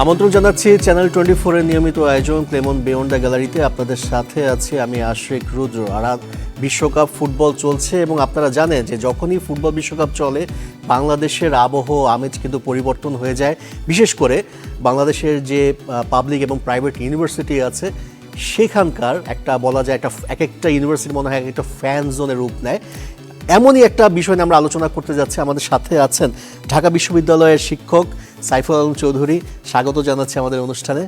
আমন্ত্রণ জানাচ্ছি চ্যানেল 24 এর নিয়মিত আয়োজন ক্লেমন বিয়ন্ড দ্য গ্যালারিতে। আপনাদের সাথে আছি আমি আশিক রুদ্র। আর বিশ্বকাপ ফুটবল চলছে এবং আপনারা জানেন যে যখনই ফুটবল বিশ্বকাপ চলে বাংলাদেশের আবহ আমেজ কিন্তু পরিবর্তন হয়ে যায়। বিশেষ করে বাংলাদেশের যে পাবলিক এবং প্রাইভেট ইউনিভার্সিটি আছে সেখানকার একটা বলা যায় এক একটা ইউনিভার্সিটি মনে হয় একটা ফ্যান জোনের রূপ নেয়। এমনই একটা বিষয় নিয়ে আমরা আলোচনা করতে যাচ্ছি। আমাদের সাথে আছেন ঢাকা বিশ্ববিদ্যালয়ের শিক্ষক সাইফুল আলম চৌধুরী। স্বাগত জানাচ্ছি আমাদের অনুষ্ঠানে।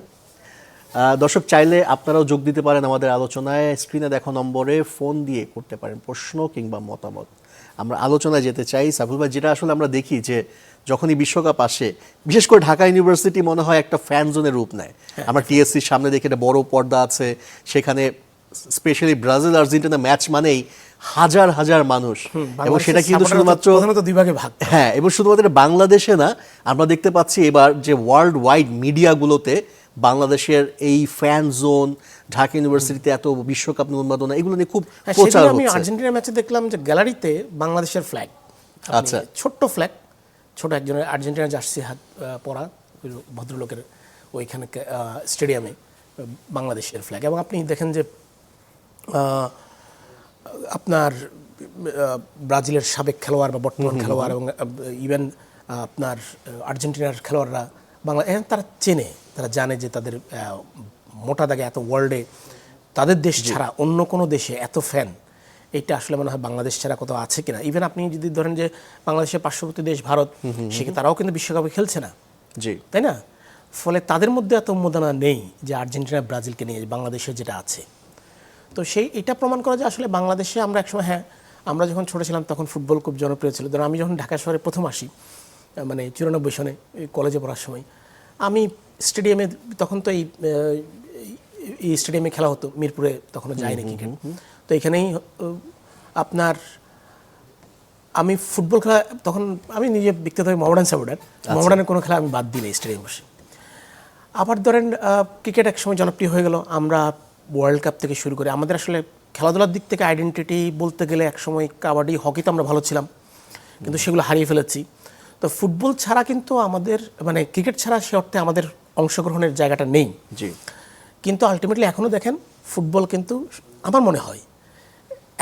দর্শক চাইলে আপনারাও যোগ দিতে পারেন আমাদের আলোচনায়। স্ক্রিনে দেখা নম্বরে ফোন দিয়ে করতে পারেন প্রশ্ন কিংবা মতামত। আমরা আলোচনায় যেতে চাই সাইফুল ভাই, যেটা আসলে আমরা দেখি যে যখনই বিশ্বকাপ আসে বিশেষ করে ঢাকা ইউনিভার্সিটি মনে হয় একটা ফ্যান জোনের রূপ নেয়। আমরা টিএসসির সামনে দেখি একটা বড় পর্দা আছে, সেখানে স্পেশালি ব্রাজিল আর্জেন্টিনা ম্যাচ মানেই হাজার হাজার মানুষ, এবং সেটা কিন্তু শুধুমাত্র দুই ভাগে ভাগ। হ্যাঁ, এবং শুধুমাত্র বাংলাদেশে না, আমরা দেখতে পাচ্ছি এবার যে ওয়ার্ল্ড ওয়াইড মিডিয়াগুলোতে বাংলাদেশের এই ফ্যান জোন, ঢাকা ইউনিভার্সিটিতে এত বিশ্বকাপ উন্মাদনা, এগুলো নিয়ে খুব প্রচার হচ্ছে। আমি আর্জেন্টিনা ম্যাচে দেখলাম যে গ্যালারিতে বাংলাদেশের ফ্ল্যাগ, আচ্ছা, ছোট্ট ফ্ল্যাগ, ছোট একজনের আর্জেন্টিনা জার্সি হাত পরা ভদ্রলোকের ওইখানে স্টেডিয়ামে বাংলাদেশের ফ্ল্যাগ। এবং আপনি দেখেন যে আপনার ব্রাজিলের সাবেক খেলোয়াড় বা বর্তমান খেলোয়াড় এবং ইভেন আপনার আর্জেন্টিনার খেলোয়াড়রা বাংলা তারা চেনে, তারা জানে যে তাদের মোটা দাগে এত ওয়ার্ল্ডে তাদের দেশ ছাড়া অন্য কোনো দেশে এত ফ্যান, এটা আসলে মনে হয় বাংলাদেশ ছাড়া কোথাও আছে কিনা। ইভেন আপনি যদি ধরেন যে বাংলাদেশের পার্শ্ববর্তী দেশ ভারত, সেখানে তারাও কিন্তু বিশ্বকাপে খেলছে না, জি, তাই না? ফলে তাদের মধ্যে এত উন্মাদনা নেই যে আর্জেন্টিনা ব্রাজিলকে নিয়ে বাংলাদেশে যেটা আছে। তো এটা প্রমাণ করা যায় আসলে বাংলাদেশে আমরা একসময়, হ্যাঁ, আমরা যখন ছোটো ছিলাম তখন ফুটবল খুব জনপ্রিয় ছিল। ধরুন আমি যখন ঢাকা শহরে প্রথম আসি, মানে 94 সনে কলেজে পড়ার সময়, আমি স্টেডিয়ামে, তখন তো এই স্টেডিয়ামে খেলা হতো, মিরপুরে তখনও যায়নি ক্রিকেট, তো এখানেই আপনার আমি ফুটবল খেলা, তখন আমি নিজে ব্যক্তিগতভাবে মোহামেডান সাপোর্টার, মোহামেডানের কোনো খেলা আমি বাদ দিই না স্টেডিয়ামে বসে। আবার ধরেন ক্রিকেট এক সময় জনপ্রিয় হয়ে গেল, আমরা ওয়ার্ল্ড কাপ থেকে শুরু করে আমাদের আসলে খেলাধুলার দিক থেকে আইডেন্টিটি বলতে গেলে একসময় কাবাডি, হকিতে আমরা ভালো ছিলাম, কিন্তু সেগুলো হারিয়ে ফেলেছি। তো ফুটবল ছাড়া কিন্তু আমাদের, মানে ক্রিকেট ছাড়া সে অর্থে আমাদের অংশগ্রহণের জায়গাটা নেই। জি, কিন্তু আলটিমেটলি এখনও দেখেন ফুটবল কিন্তু আমার মনে হয়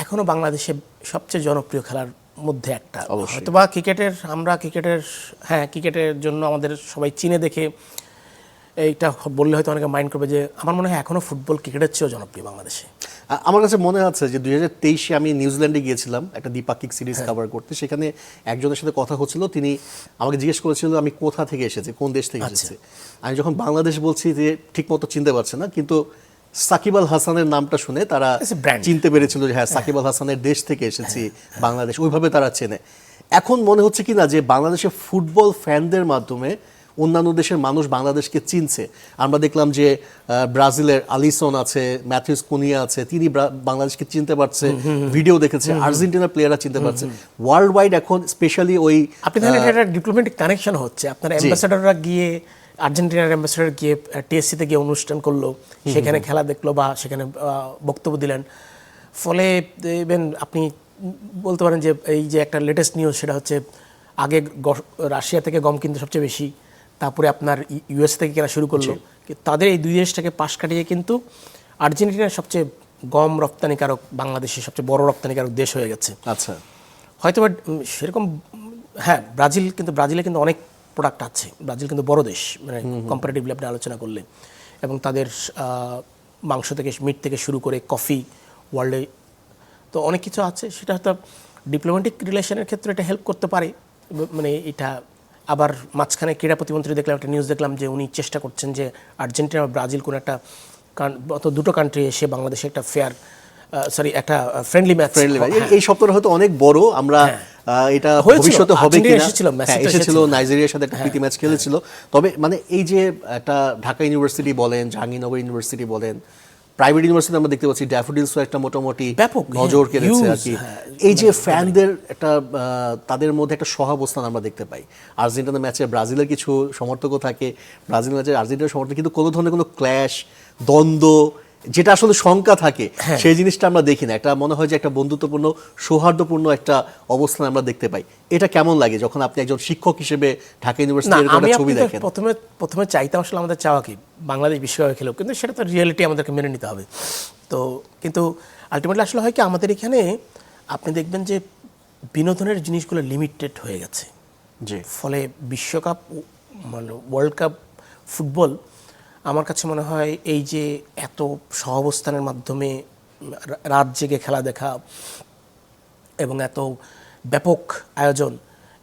এখনও বাংলাদেশে সবচেয়ে জনপ্রিয় খেলার মধ্যে একটা। হয়তো বা ক্রিকেটের জন্য আমাদের সবাই চিনে দেখে এইটা বললে হয়তো অনেকে মাইন্ড করবে, যে আমার মনে হয় এখনও ফুটবল ক্রিকেটের চেয়েও জনপ্রিয় বাংলাদেশে। আমার কাছে মনে আছে যে 2023-এ আমি নিউজিল্যান্ডে গিয়েছিলাম একটা দ্বিপাক্ষিক সিরিজ কভার করতে। সেখানে একজনের সাথে কথা হচ্ছিল, তিনি আমাকে জিজ্ঞেস করেছিল আমি কোথা থেকে এসেছি, কোন দেশ থেকে এসেছি। আমি যখন বাংলাদেশ বলছি যে ঠিক মতো চিনতে পারছে না, কিন্তু সাকিব আল হাসানের নামটা শুনে তারা চিনতে পেরেছিল যে হ্যাঁ, সাকিব আল হাসানের দেশ থেকে এসেছি বাংলাদেশ, ওইভাবে তারা চেনে। এখন মনে হচ্ছে কি না যে বাংলাদেশের ফুটবল ফ্যানদের মাধ্যমে অন্যান্য দেশের মানুষ বাংলাদেশকে চিনছে। আমরা দেখলাম যে ব্রাজিলের আলিসন আছে, ম্যাথিউস কুনিয়া আছে, তিনি বাংলাদেশকে চিনতে পারছে, ভিডিও দেখেছে। আর্জেন্টিনার প্লেয়াররা চিনতে পারছে। ওয়ার্ল্ড ওয়াইড এখন স্পেশালি ওই আপনি দেখেন একটা ডিপ্লোম্যাটিক কানেকশন হচ্ছে। আপনার অ্যাম্বাসেডররা গিয়ে, আর্জেন্টিনার অ্যাম্বাসেডর গিয়ে টিএসসিতে গিয়ে অনুষ্ঠান করলো, সেখানে খেলা দেখলো বা সেখানে বক্তব্য দিলেন। ফলে ইভেন আপনি বলতে পারেন যে এই যে একটা লেটেস্ট নিউজ, সেটা হচ্ছে আগে রাশিয়া থেকে গম কিনতে সবচেয়ে বেশি, তারপরে আপনার ইউএস থেকে কেনা শুরু করলো। তাদের এই দুই দেশটাকে পাশ কাটিয়ে কিন্তু আর্জেন্টিনার সবচেয়ে গম রপ্তানিকারক বাংলাদেশের সবচেয়ে বড় রপ্তানিকারক দেশ হয়ে গেছে। আচ্ছা, হয়তো সেরকম, হ্যাঁ, ব্রাজিলে কিন্তু অনেক প্রোডাক্ট আছে। ব্রাজিল কিন্তু বড় দেশ, মানে কম্পারেটিভলি আপনি আলোচনা করলে, এবং তাদের মাংস থেকে, মিট থেকে শুরু করে কফি, ওয়ার্ল্ডে তো অনেক কিছু আছে। সেটা হয়তো ডিপ্লোম্যাটিক রিলেশনের ক্ষেত্রে এটা হেল্প করতে পারে। মানে এটা আবার মাঝখানে ক্রীড়া প্রতিমন্ত্রী দেখলাম, একটা নিউজ দেখলাম যে উনি চেষ্টা করছেন যে আর্জেন্টিনা বা ব্রাজিল কোনো একটা দুটো কান্ট্রি এসে বাংলাদেশে একটা একটা ফ্রেন্ডলি ম্যাচ। এই সপ্তাহটা হয়তো অনেক বড়, আমরা এটা ভবিষ্যতে হবে কিনা, এসেছিল নাইজেরিয়ার সাথে একটা প্রীতি ম্যাচ খেলেছিল। তবে মানে এই যে একটা ঢাকা ইউনিভার্সিটি বলেন, জাহাঙ্গীরনগর ইউনিভার্সিটি বলেন, প্রাইভেট ইউনিভার্সিটি আমরা দেখতে পাচ্ছি ড্যাফোডিলসও একটা মোটামুটি ব্যাপক নজর কেড়েছে আর কি। এই যে ফ্যানদের একটা তাদের মধ্যে একটা সহাবস্থান আমরা দেখতে পাই। আর্জেন্টিনা ম্যাচে ব্রাজিলের কিছু সমর্থকও থাকে, ব্রাজিল ম্যাচে আর্জেন্টিনার সমর্থক, কিন্তু কোনো ধরনের কোনো ক্ল্যাশ, দ্বন্দ্ব যেটা আসলে শঙ্কা থাকে সেই জিনিসটা আমরা দেখি না, একটা মনে হয় যে একটা বন্ধুত্বপূর্ণ সৌহার্দ্যপূর্ণ একটা অবস্থান আমরা দেখতে পাই। এটা কেমন লাগে যখন আপনি একজন শিক্ষক হিসেবে ঢাকা ইউনিভার্সিটি এরকম আমি একটা ছবি আপনাকে দেখেন? প্রথমে চাইতাম আসলে আমাদের চাওয়া কি বাংলাদেশ বিশ্বকাপে খেলুক, কিন্তু সেটা তো রিয়েলিটি আমাদেরকে মেনে নিতে হবে। তো কিন্তু আলটিমেটলি আসলে হয় কি, আমাদের এখানে আপনি দেখবেন যে বিনোদনের জিনিসগুলো লিমিটেড হয়ে গেছে। জি, ফলে বিশ্বকাপ মানে ওয়ার্ল্ড কাপ ফুটবল আমার কাছে মনে হয় এই যে এত সহাবস্থানের মাধ্যমে রাত জেগে খেলা দেখা এবং এত ব্যাপক আয়োজন,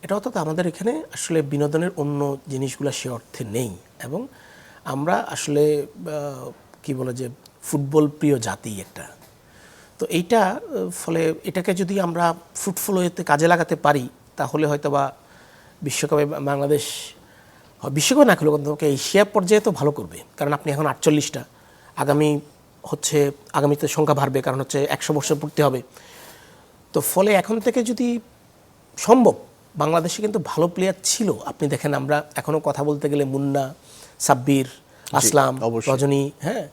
এটা অর্থাৎ আমাদের এখানে আসলে বিনোদনের অন্য জিনিসগুলো সে অর্থে নেই। এবং আমরা আসলে কি বলে যে ফুটবল প্রিয় জাতি একটা। তো এইটা ফলে এটাকে যদি আমরা ফ্রুটফুল ওয়েতে কাজে লাগাতে পারি তাহলে হয়তো বা বিশ্বকাপে বাংলাদেশ বিশ্বকাপ না খেলেও কিন্তু এশিয়া পর্যায়ে তো ভালো করবে। কারণ আপনি এখন 48টা, আগামীতে সংখ্যা বাড়বে, কারণ হচ্ছে 100 বছর পূর্তি হবে। তো ফলে এখন থেকে যদি সম্ভব, বাংলাদেশে কিন্তু ভালো প্লেয়ার ছিল। আপনি দেখেন আমরা এখনও কথা বলতে গেলে মুন্না, সাব্বির, আসলাম, অবশ্যই। রজনী, হ্যাঁ,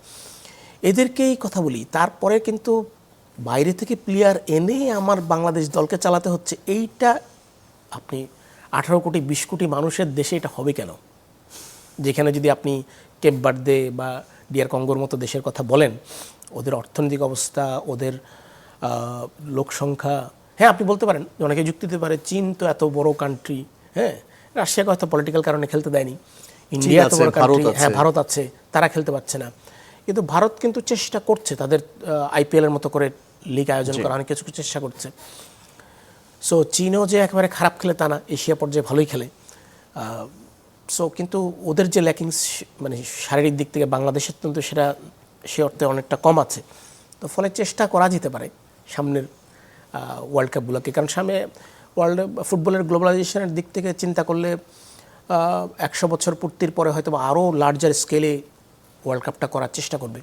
এদেরকেই কথা বলি। তারপরে কিন্তু বাইরে থেকে প্লেয়ার এনে আমার বাংলাদেশ দলকে চালাতে হচ্ছে। এইটা আপনি 18 কোটি 20 কোটি মানুষের দেশে এটা হবে কেন? যেখানে যদি আপনি কেপ বার্দে বা ডিআর কঙ্গোর মতো দেশের কথা বলেন, ওদের অর্থনৈতিক অবস্থা, ওদের লোক সংখ্যা, হ্যাঁ আপনি বলতে পারেন, অনেকে যুক্তি দিতে পারে চীন তো এত বড় কান্ট্রি, হ্যাঁ রাশিয়াকে হয়তো পলিটিক্যাল কারণে খেলতে দেয়নি, ইন্ডিয়া এত বড় কান্ট্রি, হ্যাঁ ভারত আছে, তারা খেলতে পারছে না। কিন্তু ভারত কিন্তু চেষ্টা করছে, তাদের আইপিএলের মতো করে লিগ আয়োজন করা, অনেক কিছু চেষ্টা করছে। সো চীনও যে একেবারে খারাপ খেলে তা না, এশিয়া পর্যায়ে ভালোই খেলে। সো কিন্তু ওদের যে ল্যাকিংস মানে শারীরিক দিক থেকে বাংলাদেশের কিন্তু সেটা সে অর্থে অনেকটা কম আছে। তো ফলে চেষ্টা করা যেতে পারে সামনের ওয়ার্ল্ড কাপগুলোকে, কারণ সামনে ওয়ার্ল্ড ফুটবলের গ্লোবালাইজেশনের দিক থেকে চিন্তা করলে 100 বছর পূর্তির পরে হয়তো আরও লার্জার স্কেলে ওয়ার্ল্ড কাপটা করার চেষ্টা করবে।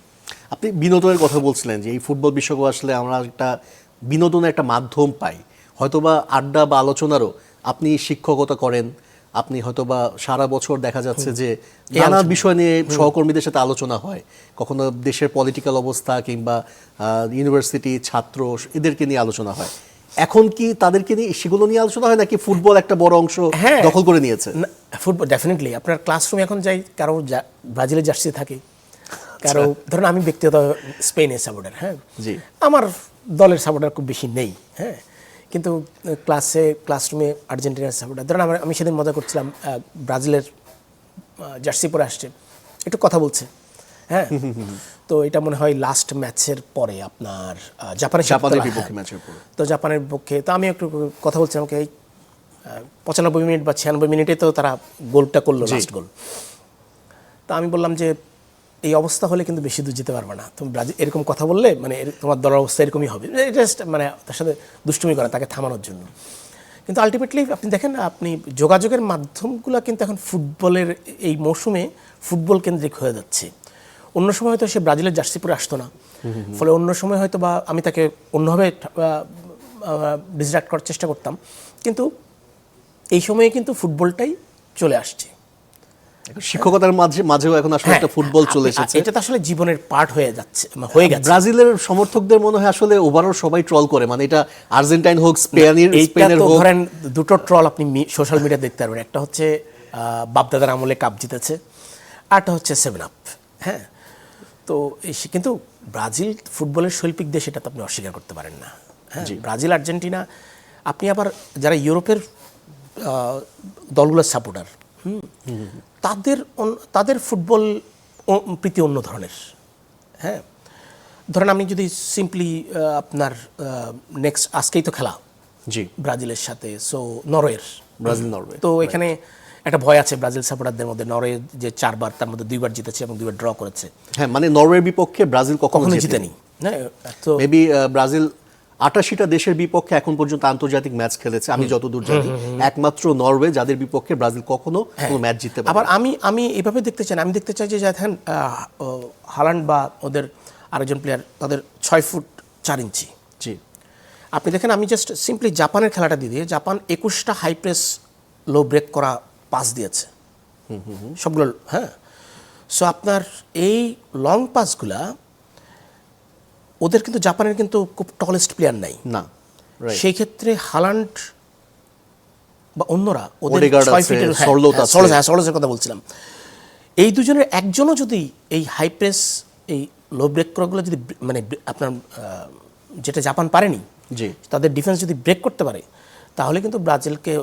আপনি বিনোদনের কথা বলছিলেন যে এই ফুটবল বিশ্বকাপ আসলে আমরা একটা বিনোদনের একটা মাধ্যম পাই, হয়তোবা আড্ডা বা আলোচনারও। আপনি শিক্ষকতা করেন, আপনি হয়তোবা সারা বছর দেখা যাচ্ছে যে নানা বিষয় নিয়ে সহকর্মীদের সাথে আলোচনা হয়, কখনো দেশের পলিটিক্যাল অবস্থা কিংবা ইউনিভার্সিটি ছাত্র এদেরকে নিয়ে আলোচনা হয়। এখন কি তাদেরকে নিয়ে সেগুলো নিয়ে আলোচনা হয় নাকি ফুটবল একটা বড় অংশ দখল করে নিয়েছে? ফুটবল ডেফিনেটলি আপনার ক্লাসরুমে এখন যাই, কারো ব্রাজিলের জার্সি থাকে, কারো ধরুন আমি ব্যক্তিগত স্পেনের সাপোর্টার, হ্যাঁ জি, আমার দলের সাপোর্টার খুব বেশি নেই, হ্যাঁ, কিন্তু ক্লাসরুমে আর্জেন্টিনার সাপোর্টার। ধরুন আমি সেদিন মজা করছিলাম, ব্রাজিলের জার্সি পরে আসছে, একটু কথা বলছে, হ্যাঁ, তো এটা মনে হয় লাস্ট ম্যাচের পরে আপনার জাপানের বিপক্ষে ম্যাচের পরে, তো জাপানের বিপক্ষে। তো আমি একটু কথা বলছি, আমাকে এই 95 মিনিট বা 96 মিনিটে তো তারা গোলটা করলো, লাস্ট গোল। তো আমি বললাম যে এই অবস্থা হলে কিন্তু বেশি দূর যেতে পারবে না, তুমি ব্রাজিল এরকম কথা বললে মানে তোমার দলের অবস্থা এরকমই হবে, জাস্ট মানে তার সাথে দুষ্টুমি করা, তাকে থামানোর জন্য। কিন্তু আলটিমেটলি আপনি দেখেন, আপনি যোগাযোগের মাধ্যমগুলো কিন্তু এখন ফুটবলের এই মৌসুমে ফুটবল কেন্দ্রিক হয়ে যাচ্ছে। অন্য সময় হয়তো সে ব্রাজিলের জার্সি পরে আসতো না, ফলে অন্য সময় হয়তো বা আমি তাকে অন্যভাবে ডিস্ট্রাক্ট করার চেষ্টা করতাম, কিন্তু এই সময়ে কিন্তু ফুটবলটাই চলে আসছে। শিক্ষকতার মাঝেও এখন আসলে একটা ফুটবল চলে এসেছে। এটা তো আসলে জীবনের পার্ট হয়ে গেছে। ব্রাজিলের সমর্থকদের মনে হয় আসলে ওভারঅল সবাই ট্রল করে, মানে এটা আর্জেন্টাইন হোক স্পেনের হোক। ধরেন দুটো ট্রল আপনি সোশ্যাল মিডিয়া দেখতে পারবেন, একটা হচ্ছে বাপদাদার আমলে কাপ জিতেছে, আরটা হচ্ছে 7 আপ, হ্যাঁ। তো কিন্তু ব্রাজিল ফুটবলের শৈল্পিক দেশ, এটা তো আপনি অস্বীকার করতে পারেন না, হ্যাঁ। ব্রাজিল, আর্জেন্টিনা, আপনি আবার যারা ইউরোপের দলগুলোর সাপোর্টার, তাদের ফুটবল প্রীতি অন্য ধরনের, হ্যাঁ। ধরেন আমি যদি সিম্পলি আপনার নেক্সট আজকেই তো খেলা জি ব্রাজিলের সাথে, সো নরওয়ের, নরওয়ে, তো এখানে একটা ভয় আছে ব্রাজিল সাপোর্টারদের মধ্যে। নরওয়ে যে 4 বার, তার মধ্যে 2 বার জিতেছে এবং 2 বার ড্র করেছে, হ্যাঁ, মানে নরওয়ের বিপক্ষে ব্রাজিল কখনো জিতেনি, হ্যাঁ। তো মেবি ব্রাজিল 88টা দেশের বিপক্ষে এখন পর্যন্ত আন্তর্জাতিক ম্যাচ খেলেছে, আমি যতদূর জানি একমাত্র নরওয়ে যাদের বিপক্ষে ব্রাজিল কখনো কোনো ম্যাচ জিততে পারে। আবার আমি এভাবে দেখতে চাই না, আমি দেখতে চাই যে দেখেন হালান্ড বা ওদের আরেকজন প্লেয়ার, তাদের 6 ফুট 4 ইঞ্চি। জি, আপনি দেখেন, আমি জাস্ট সিম্পলি জাপানের খেলাটা দিয়ে জাপান 21টা হাই প্রেস লো ব্রেক করা পাস দিয়েছে সবগুলো, হ্যাঁ। সো আপনার এই লং পাসগুলা ওদের কিন্তু জাপানের কিন্তু খুব টলেস্ট প্লেয়ার নাই, না, রাইট। সেই ক্ষেত্রে হালান্ড বা অন্যরা ওদের ওডেগার্ড 6 আছে, ফিটের সরলোত আছে। সরলোতের কথা বলছিলাম, এই দুজনের একজনও যদি এই হাই প্রেস এই লো ব্রেক করাগুলো যদি মানে আপনার যেটা জাপান পারেনি, জি, তাদের ডিফেন্স যদি ব্রেক করতে পারে, তাহলে কিন্তু ব্রাজিলকে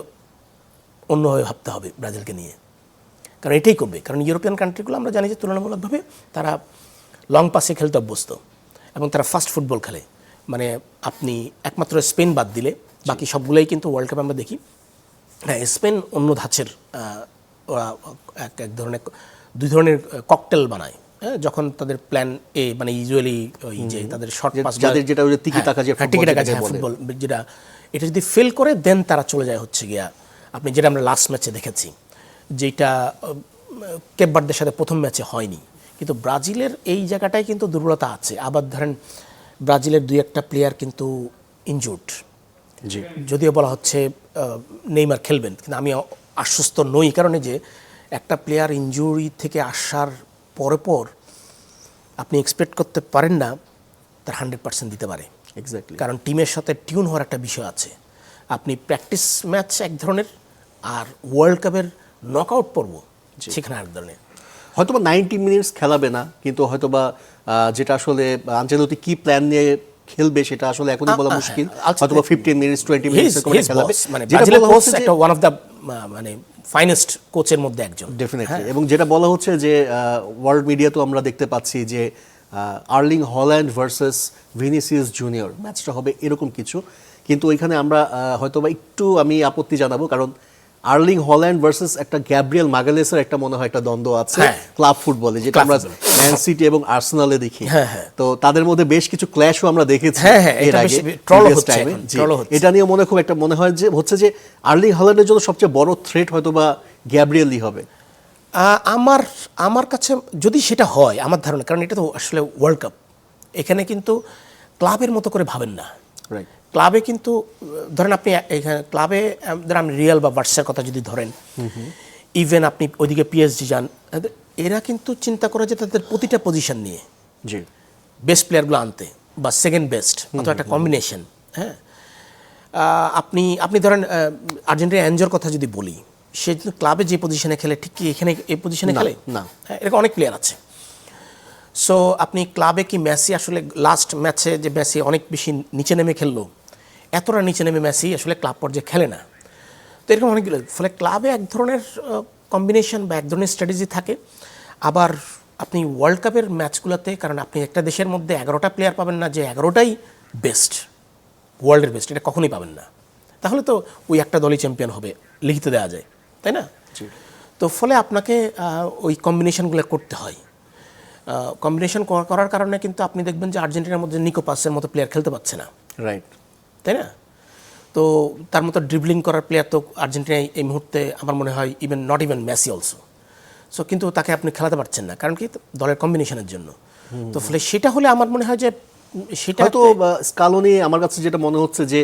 অন্যভাবে ভাবতে হবে ব্রাজিলকে নিয়ে। কারণ এটাই করবে, কারণ ইউরোপিয়ান কান্ট্রিগুলো আমরা জানি যে তুলনামূলকভাবে তারা লং পাসে খেলতে অভ্যস্ত এবং তারা ফাস্ট ফুটবল খেলে। মানে আপনি একমাত্র স্পেন বাদ দিলে বাকি সবগুলোই কিন্তু ওয়ার্ল্ড কাপে আমরা দেখি, হ্যাঁ স্পেন অন্য ধাঁচের, ওরা এক ধরনের দুই ধরনের ককটেল বানায়, হ্যাঁ, যখন তাদের প্ল্যান এ মানে ইউজুয়ালি ওই যে তাদের শর্ট পাস, যাদের যেটা ওই যে তিকি টাকা যে টিকি টাকা ফুটবল যেটা, এটা যদি ফেল করে দেন তারা চলে যায় হচ্ছে গিয়া আপনি যেটা আমরা লাস্ট ম্যাচে দেখেছি, যেটা কেপ ভার্দের সাথে প্রথম ম্যাচে হয়নি। কিন্তু ব্রাজিলের এই জায়গাটায় কিন্তু দুর্বলতা আছে। আবার ধরেন ব্রাজিলের দুই একটা প্লেয়ার কিন্তু ইনজুর্ড, জি, যদিও বলা হচ্ছে নেইমার খেলবেন, কিন্তু আমি আশ্বস্ত নই, কারণে যে একটা প্লেয়ার ইনজুরি থেকে আসার পর আপনি এক্সপেক্ট করতে পারেন না তার 100% দিতে পারে, এক্স্যাক্টলি। কারণ টিমের সাথে টিউন হওয়ার একটা বিষয় আছে। আপনি প্র্যাকটিস ম্যাচ এক ধরনের, আর ওয়ার্ল্ড কাপের নকআউট পর্ব সেখানে এক ধরনের। হয়তোবা 90 মিনিটস খেলাবে না, কিন্তু হয়তোবা যেটা আসলে আনচেলত্তি কি প্ল্যান নিয়ে খেলবে সেটা আসলে এখনই বলা মুশকিল। হয়তোবা 15 মিনিটস 20 মিনিটস করে খেলাবে, মানে যেটা ব্রাজিলের বলা কোচ হচ্ছে যে একটা ওয়ান অফ দ্য মানে ফাইনেস্ট কোচের মধ্যে একজন ডেফিনেটলি। এবং যেটা বলা হচ্ছে যে ওয়ার্ল্ড মিডিয়াতেও আমরা দেখতে পাচ্ছি যে Erling Haaland versus Vinicius junior ম্যাচটা হবে এরকম কিছু। কিন্তু ওইখানে আমরা হয়তোবা একটু আমি আপত্তি জানাবো, কারণ আর্লিং হল্যান্ড ভার্সেস একটা গ্যাব্রিয়েল মাগালেসের একটা মনে হয় একটা দ্বন্দ্ব আছে ক্লাব ফুটবলে, যেটা আমরা ম্যান সিটি এবং আর্সেনালে দেখি। তো তাদের মধ্যে বেশ কিছু ক্ল্যাশও আমরা দেখেছি এর আগে previous time এ। জি, এটা নিয়ে মনে হয় যে হচ্ছে যে আর্লিং হল্যান্ডের জন্য সবচেয়ে বড় থ্রেট হয়তোবা গ্যাব্রিয়েলই হবে। আমার কাছে যদি সেটা হয়, আমার ধারণা, কারণ এটা তো আসলে ওয়ার্ল্ড কাপ, এখানে কিন্তু ক্লাবের মতো করে ভাবেন না। রাইট। ক্লাবে কিন্তু ধরেন আপনি এখানে ক্লাবে ধরেন আপনি রিয়াল বা বার্সার কথা যদি ধরেন, ইভেন আপনি ওইদিকে পিএসজি যান, এরা কিন্তু চিন্তা করে যে তাদের প্রতিটা পজিশন নিয়ে জি, বেস্ট প্লেয়ারগুলো আনতে বা সেকেন্ড বেস্ট অথবা একটা কম্বিনেশন। হ্যাঁ, আপনি ধরেন আর্জেন্টিনা এনজোর কথা যদি বলি, সে কিন্তু ক্লাবে যে পজিশনে খেলে ঠিক কি এখানে এই পজিশনে খেলে না। হ্যাঁ, এরকম অনেক প্লেয়ার আছে। সো আপনি ক্লাবে কি মেসি আসলে লাস্ট ম্যাচে যে মেসি অনেক বেশি নিচে নেমে খেললো, এতটা নিচে নেমে মেসি আসলে ক্লাব পর্যায়ে খেলে না। তো এরকম অনেকগুলো, ফলে ক্লাবে এক ধরনের কম্বিনেশন বা এক ধরনের স্ট্র্যাটেজি থাকে। আবার আপনি ওয়ার্ল্ড কাপের ম্যাচগুলোতে, কারণ আপনি একটা দেশের মধ্যে 11টা প্লেয়ার পাবেন না যে 11টাই বেস্ট, ওয়ার্ল্ডের বেস্ট, এটা কখনোই পাবেন না। তাহলে তো ওই একটা দলই চ্যাম্পিয়ন হবে লিখিত দেওয়া যায়, তাই না? তো ফলে আপনাকে ওই কম্বিনেশনগুলো করতে হয়। কম্বিনেশন করার কারণে কিন্তু আপনি দেখবেন যে আর্জেন্টিনার মধ্যে নিকো পাসের মতো প্লেয়ার খেলতে পারছে না, রাইট, তাই না? তো তার মতো ড্রিবলিং করার প্লেয়ার তো আর্জেন্টিনায় এই মুহূর্তে আমার মনে হয় not even Messi also. So কিন্তু তাকে আপনি খেলাতে পারছেন না, কারণ কি দলের কম্বিনেশনের জন্য। তো ফলে সেটা হলে আমার মনে হয় যে সেটা হয়তো স্কালোনি, আমার কাছে যেটা মনে হচ্ছে যে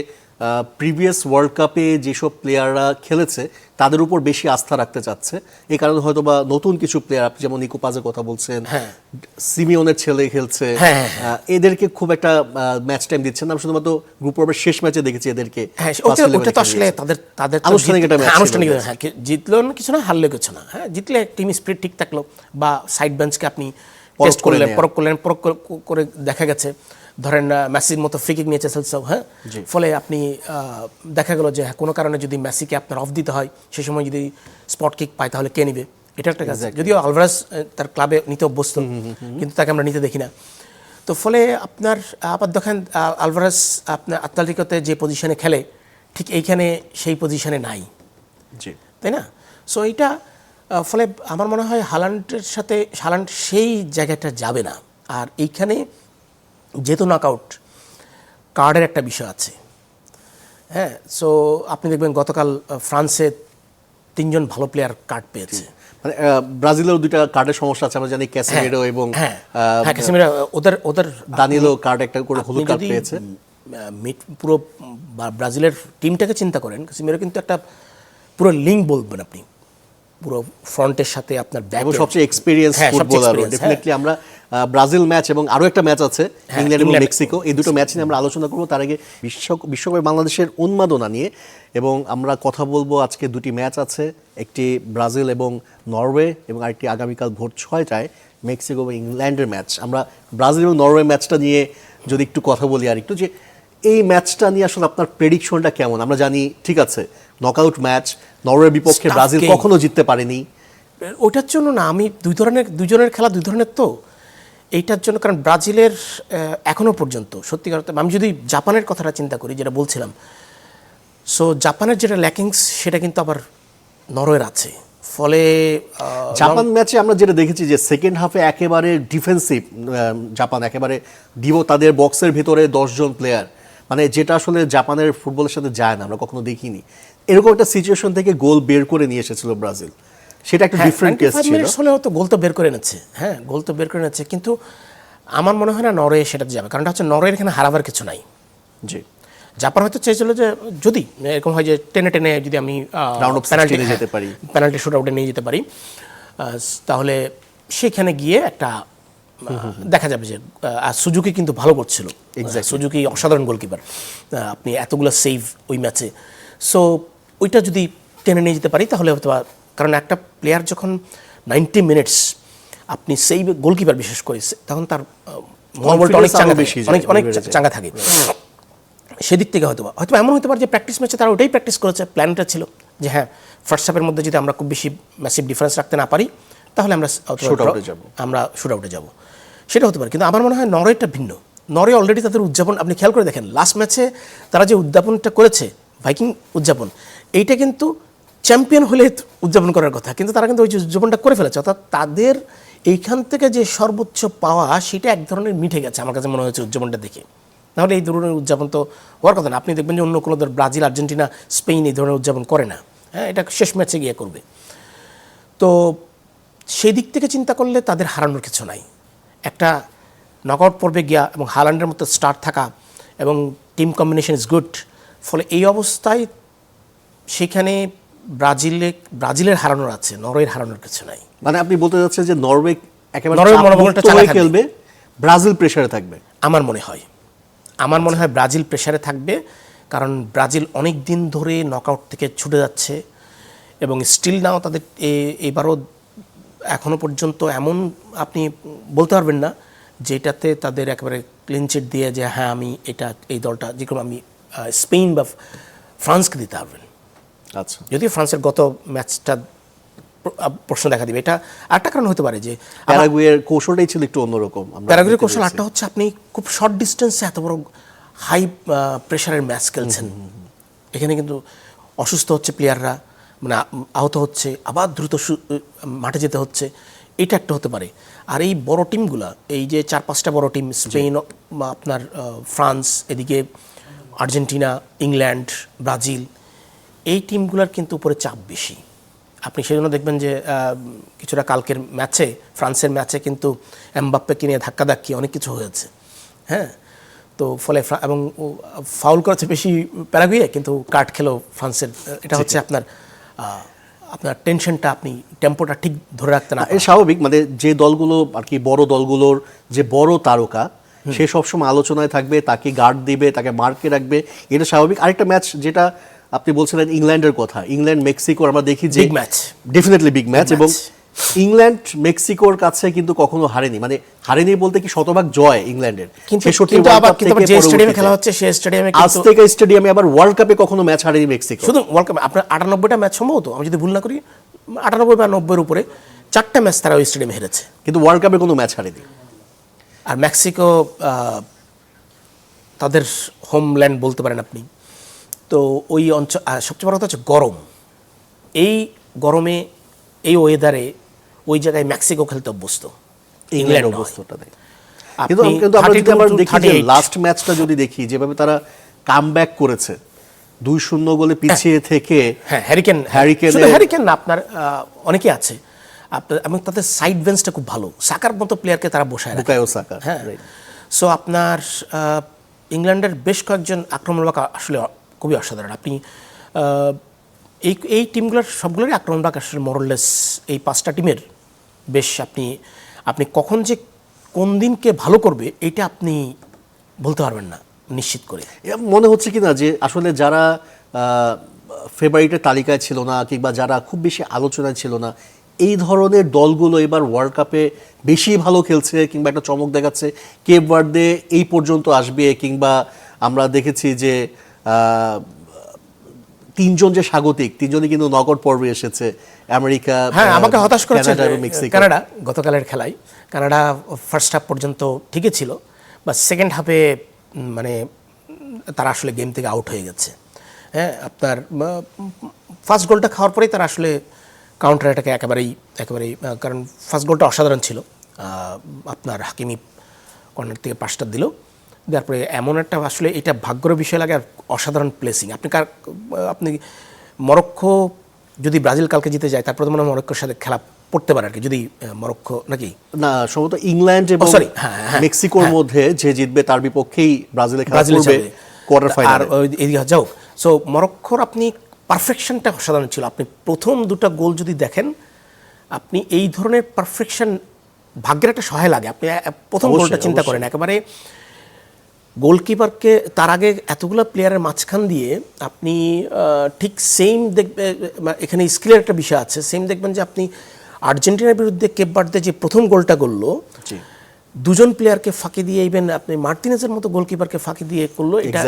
প্রিভিয়াস ওয়ার্ল্ড কাপে যেসব প্লেয়াররা খেলেছে তাদের উপর বেশি আস্থা রাখতে চাচ্ছে। এই কারণে হয়তো বা নতুন কিছু প্লেয়ার, আপনি যেমন নিকো পাজের কথা বলছেন, সিমিওনের ছেলে খেলছে, এদেরকে খুব একটা ম্যাচ টাইম দিচ্ছেন না। আমি শুধুমাত্র গ্রুপ পর্বের শেষ ম্যাচে দেখেছি এদেরকে। ওটা তো আসলে তাদের আনুষ্ঠানিক একটা ম্যাচ, আনুষ্ঠানিক, জিতলো না কিছু না, হারলে কিছু না। হ্যাঁ, জিতলে টিম স্পিরিট ঠিক থাকলো, বা সাইড বেঞ্চকে আপনি টেস্ট করলেন, পরখ করে দেখা গেছে ধরেন মেসির মতো ফ্রি কিক নিয়েছে সেলসও। হ্যাঁ, ফলে আপনি দেখা গেল যে কোনো কারণে যদি মেসিকে আপনার অফ দিতে হয়, সে সময় যদি স্পট কিক পায় তাহলে কে নিবে, এটা একটা কাজ। যদিও আলভারেজ তার ক্লাবে নিতে অভ্যস্ত, কিন্তু তাকে আমরা নিতে দেখি না। তো ফলে আপনার আবার দেখেন আলভারেজ আপনার আতলেটিকোতে যে পজিশনে খেলে, ঠিক এইখানে সেই পজিশনে নাই, তাই না? সো এইটা ফলে আমার মনে হয় হালান্ডের সাথে হালান্ড সেই জায়গাটা যাবে না। আর এইখানে যেহেতু নকআউট কার্ডের একটা বিষয় আছে, হ্যাঁ, সো আপনি দেখবেন গতকাল ফ্রান্সে 3জন ভালো প্লেয়ার কার্ড পেয়েছে। মানে ব্রাজিলের দুইটা কার্ডের সমস্যা আছে, আমরা জানি ক্যাসেমিরো এবং ক্যাসেমিরো, ওদের দানিলো কার্ড একটা করে হলুদ কার্ড পেয়েছে। পুরো ব্রাজিলের টিমটাকে চিন্তা করেন, ক্যাসেমিরো কিন্তু একটা পুরো লিঙ্ক বলবেন আপনি, পুরো ফ্রন্টের সাথে আপনার ব্যাক এবং সবচেয়ে এক্সপেরিয়েন্স ফুটবলার ডেফিনেটলি আমরা ব্রাজিল ম্যাচ এবং আরো একটা ম্যাচ আছে ইংল্যান্ড এবং মেক্সিকো, এই দুটো ম্যাচ নিয়ে আমরা আলোচনা করব। তার আগে বিশ্বকাপে বাংলাদেশের উন্মাদনা নিয়ে, এবং আমরা কথা বলবো আজকে দুটি ম্যাচ আছে, একটি ব্রাজিল এবং নরওয়ে এবং আরেকটি আগামীকাল ভোর 6টায় মেক্সিকো এবং ইংল্যান্ডের ম্যাচ। আমরা ব্রাজিল এবং নরওয়ে ম্যাচটা নিয়ে যদি একটু কথা বলি আর একটু, যে এই ম্যাচটা নিয়ে আসলে আপনার প্রেডিকশনটা কেমন? আমরা জানি ঠিক আছে নকআউট ম্যাচ, নরওয়ের বিপক্ষে ব্রাজিল কখনো জিততে পারেনি। ওইটার জন্য না, আমি দুজনের খেলা দুই ধরনের, তো এইটার জন্য, কারণ ব্রাজিলের এখনো পর্যন্ত সত্যিকার অর্থে আমি যদি জাপানের কথাটা চিন্তা করি, যেটা বলছিলাম, সো জাপানের যেটা ল্যাকিংস সেটা কিন্তু আবার নরওয়ের আছে। ফলে জাপান ম্যাচে আমরা যেটা দেখেছি যে সেকেন্ড হাফে একেবারে ডিফেন্সিভ জাপান, একেবারে তাদের বক্সের ভিতরে 10 জন প্লেয়ার, মানে যেটা আসলে জাপানের ফুটবলের সাথে যায় না, আমরা কখনো দেখিনি। এরকম একটা সিচুয়েশন থেকে গোল বের করে নিয়ে এসেছিল ব্রাজিল, সেটা একটা ডিফারেন্ট কেস ছিল। হলে হয়তো গোল তো বের করে এনেছে, হ্যাঁ গোল তো বের করে এনেছে, কিন্তু আমার মনে হয় না নরওয়ে সেটাতে যাবে, কারণটা হচ্ছে নরওয়ের এখানে হারাবার কিছু নাই। জি, জাপান হয়তো চেয়েছিল যে যদি এরকম হয় যে টেনে টেনে যদি আমি পেনাল্টি শুট আউটে নিয়ে যেতে পারি, তাহলে সেখানে গিয়ে একটা দেখা যাবে যে সুজুকি কিন্তু ভালো করছিল, সুজুকি অসাধারণ গোলকিপার, আপনি এতগুলো সেভ ওই ম্যাচে, সো ওইটা যদি টেনে নিয়ে যেতে পারি তাহলে হয়তো, কারণ একটা প্লেয়ার যখন 90 মিনিটস আপনি সেই গোলকিপার বিশেষ করে, তখন তার মনোবলটা অনেক চাঙ্গা থাকে। সেদিক থেকে হয়তো এমন হতে পারে যে প্র্যাকটিস ম্যাচে তারা ওটাই প্র্যাকটিস করেছে, প্ল্যানটা ছিল যে হ্যাঁ ফার্স্ট হাফের মধ্যে যদি আমরা খুব বেশি ম্যাসিভ ডিফারেন্স রাখতে না পারি তাহলে আমরা শুট আউটে যাব, সেটা হতে পারে। কিন্তু আমার মনে হয় নরওয়েটা ভিন্ন। নরওয়ে অলরেডি তাদের উদযাপন আপনি খেয়াল করে দেখেন, লাস্ট ম্যাচে তারা যে উদযাপনটা করেছে, ভাইকিং উদযাপন, এইটা কিন্তু চ্যাম্পিয়ন হলে উদযাপন করার কথা, কিন্তু তারা কিন্তু ওই যে উদযাপনটা করে ফেলেছে, অর্থাৎ তাদের এইখান থেকে যে সর্বোচ্চ পাওয়া সেটা এক ধরনের মিঠে গেছে আমার কাছে মনে হয়েছে উদযাপনটা দেখে। নাহলে এই ধরনের উদযাপন তো হওয়ার কথা না। আপনি দেখবেন যে অন্য কোনো ব্রাজিল, আর্জেন্টিনা, স্পেন এই ধরনের উদযাপন করে না, হ্যাঁ এটা শেষ ম্যাচে গিয়ে করবে। তো সেই দিক থেকে চিন্তা করলে তাদের হারানোর কিছু নাই। একটা নকআউট পর্বে গিয়া এবং হালান্ডের মতো স্টার থাকা এবং টিম কম্বিনেশন ইজ গুড, ফলে এই অবস্থায় সেখানে ব্রাজিলের হারানোর আছে, নরওয়ের হারানোর কিছু নাই। মানে আপনি বলতে যাচ্ছেন যে নরওয়ে একেবারে খেলবে, ব্রাজিল প্রেসারে থাকবে। আমার মনে হয় ব্রাজিল প্রেসারে থাকবে, কারণ ব্রাজিল অনেক দিন ধরে নকআউট থেকে ছুটে যাচ্ছে এবং স্টিল নাও তাদের এবারও এখনো পর্যন্ত এমন আপনি বলতে পারবেন না যেটাতে তাদের একেবারে ক্লিন চিট দিয়ে যে হ্যাঁ আমি এই দলটা যে কোনো আমি স্পেন বা ফ্রান্সকে দিতে পারবেন। আচ্ছা, যদিও ফ্রান্সের গত ম্যাচটা প্রশ্ন দেখা দিবে, এটা আরেকটা কারণ হতে পারে যে প্যারাগুয়ের কৌশলটাই ছিল একটু অন্যরকম। প্যারাগুয়ের কৌশল একটা হচ্ছে আপনি খুব শর্ট ডিস্টেন্সে এত বড় হাই প্রেশারের ম্যাচ খেলছেন, এখানে কিন্তু অসুস্থ হচ্ছে প্লেয়াররা, মানে আহত হচ্ছে, আবার দ্রুত মাঠে যেতে হচ্ছে, এটা একটা হতে পারে। আর এই বড় টিমগুলা, এই যে 4-5টা বড় টিম, স্পেন, আপনার ফ্রান্স, এদিকে আর্জেন্টিনা, ইংল্যান্ড, ব্রাজিল, এই টিমগুলোর কিন্তু উপরে চাপ বেশি। আপনি সেজন্য দেখবেন যে কিছুটা কালকের ম্যাচে, ফ্রান্সের ম্যাচে কিন্তু এমবাপ্পেকে নিয়ে ধাক্কাধাক্কি অনেক কিছু হয়েছে, হ্যাঁ। তো ফলে এবং ফাউল করেছে বেশি প্যারাগুয়ে, কিন্তু কার্ড খেলো ফ্রান্সের। এটা হচ্ছে আপনার টেনশনটা, আপনি টেম্পোটা ঠিক ধরে রাখতে না। স্বাভাবিক, মানে যে দলগুলো আর কি বড় দলগুলোর যে বড় তারকা, সে সবসময় আলোচনায় থাকবে, তাকে গার্ড দিবে, তাকে মার্কে রাখবে, এটা স্বাভাবিক। আরেকটা ম্যাচ যেটা আপনি বলছিলেন ইংল্যান্ডের কথা, ইংল্যান্ড মেক্সিকো, আমরা দেখি যে big match, definitely big match, এবং ইংল্যান্ড মেক্সিকোর কাছে কিন্তু কখনো হারেনি, মানে হারেনি বলতে কি শতভাগ জয় ইংল্যান্ডের। আজতেকা স্টেডিয়ামে আবার ওয়ার্ল্ড কাপে কখনো ম্যাচ হারেনি মেক্সিকো। শুধু ওয়ার্ল্ড কাপে আপনার 98টা ম্যাচ সম্ভবত, আমি যদি ভুল না করি 98 বা 90-এর উপরে 4টা ম্যাচ তারা ওই স্টেডিয়ামে হেরেছে, কিন্তু ওয়ার্ল্ড কাপে কোনো ম্যাচ হারেনি। আর মেক্সিকো তাদের হোমল্যান্ড বলতে পারেন আপনি। তো ওই অঞ্চল, সবচেয়ে বড় কথা হচ্ছে গরম, এই গরমে এই ওয়েদারে ওই জায়গায় মেক্সিকো খেলতে অভ্যস্ত, ইংল্যান্ড অভ্যস্তটা নেই। কিন্তু আমরা যদি দেখি যে লাস্ট ম্যাচটা যদি দেখি, যেভাবে তারা কামব্যাক করেছে 2-0 গোলে পিছিয়ে থেকে, হ্যাঁ হ্যারিকেন না, আপনার অনেকেই আছে আপনার, এবং তাদের সাইড বেঞ্চটা খুব ভালো, সাকার মতো প্লেয়ারকে তারা বসায় রাখে, হ্যাঁ। সো আপনার ইংল্যান্ডের বেশ কয়েকজন আক্রমণভাগ আসলে খুবই অসাধারণ। আপনি এই টিমগুলোর সবগুলোরই আক্রমণ ভাগ আসলে মোরলেস এই 5টা টিমের বেশ আপনি কখন যে কোন দিনকে ভালো করবে এটা আপনি বলতে পারবেন না নিশ্চিত করে। মনে হচ্ছে কি না যে আসলে যারা ফেভারিটের তালিকায় ছিল না কিংবা যারা খুব বেশি আলোচনায় ছিল না, এই ধরনের দলগুলো এবার ওয়ার্ল্ড কাপে বেশি ভালো খেলছে কিংবা একটা চমক দেখাচ্ছে। কেপ ভার্দে এই পর্যন্ত আসবে, কিংবা আমরা দেখেছি যে 3জন যে স্বাগতিক 3জনই কিন্তু নকআউট পর্বে এসেছে, আমেরিকা, হ্যাঁ আমাকে হতাশ করেছে কানাডা এবং মেক্সিকো। কানাডা গতকালের খেলায় কানাডা ফার্স্ট হাফ পর্যন্ত ঠিকই ছিল, বা সেকেন্ড হাফে মানে তারা আসলে গেম থেকে আউট হয়ে গেছে। হ্যাঁ, আপনার ফার্স্ট গোলটা খাওয়ার পরেই তারা আসলে কাউন্টার অ্যাটাকে একেবারেই কারণ ফার্স্ট গোলটা অসাধারণ ছিল। আপনার হাকিমি কর্নার থেকে পাসটা দিল, তারপরে এমন একটা আসলে এটা ভাগ্যের বিষয় লাগে, আর অসাধারণ প্লেসিং। আপনি মরক্কো যদি ব্রাজিল কালকে জিতে যায় তারপরে তো মনে হয় মরক্কোর সাথে খেলা পড়তে পারে আর কি, যদি মরক্কো নাকি না সম্ভবত ইংল্যান্ড এবং মেক্সিকোর মধ্যে যে জিতবে তার বিপক্ষেই ব্রাজিলে খেলা করবে কোয়ার্টার ফাইনালে। আর এদিকে যাও, সো মরক্কোর আপনি পারফেকশনটা অসাধারণ ছিল। আপনি প্রথম 2টা গোল যদি দেখেন, আপনি এই ধরনের পারফেকশন ভাগ্যের একটা সহায় লাগে। আপনি প্রথম গোলটা চিন্তা করেন, একেবারে গোলকিপারকে তার আগে এতগুলো প্লেয়ারের মাঝখান দিয়ে আপনি ঠিক সেম দেখবে, এখানে স্কিলের একটা বিষয় আছে, সেম দেখবেন যে আপনি আর্জেন্টিনার বিরুদ্ধে কেপ ভার্দে যে প্রথম গোলটা করলো, 2জন প্লেয়ারকে ফাঁকি দিয়ে, ইভেন আপনি মার্টিনেজের মতো গোলকিপারকে ফাঁকি দিয়ে করলো। এটা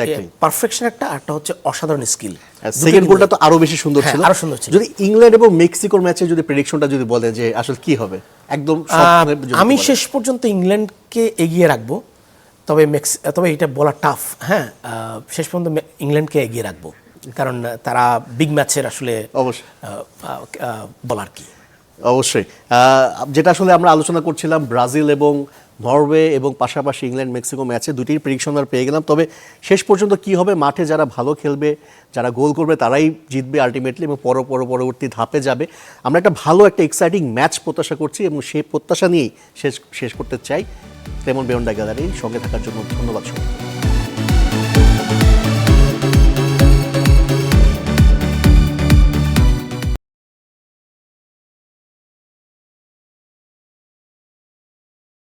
পারফেকশন একটা হচ্ছে অসাধারণ স্কিল। সেকেন্ড গোলটা তো আরো বেশি সুন্দর ছিল, আরো সুন্দর ছিল। যদি ইংল্যান্ড এবং মেক্সিকোর ম্যাচে যদি প্রেডিকশনটা যদি বলে যে আসলে কি হবে, একদম আমি শেষ পর্যন্ত ইংল্যান্ডকে এগিয়ে রাখবো, তবে এটা বলা টাফ। হ্যাঁ, শেষ পর্যন্ত ইংল্যান্ডকে এগিয়ে রাখবো, কারণ তারা বিগ ম্যাচের আসলে অবশ্যই বলার কি। অবশ্যই যেটা আসলে আমরা আলোচনা করছিলাম ব্রাজিল এবং নরওয়ে এবং পাশাপাশি ইংল্যান্ড মেক্সিকো ম্যাচে দুটির প্রেডিকশন আমরা পেয়ে গেলাম। তবে শেষ পর্যন্ত কি হবে, মাঠে যারা ভালো খেলবে, যারা গোল করবে তারাই জিতবে আলটিমেটলি এবং পরবর্তী ধাপে যাবে। আমরা একটা ভালো একটা এক্সাইটিং ম্যাচ প্রত্যাশা করছি এবং সেই প্রত্যাশা নিয়েই শেষ করতে চাই। ক্লেমন বেওন দ্য গ্যালারি সঙ্গে থাকার জন্য ধন্যবাদ।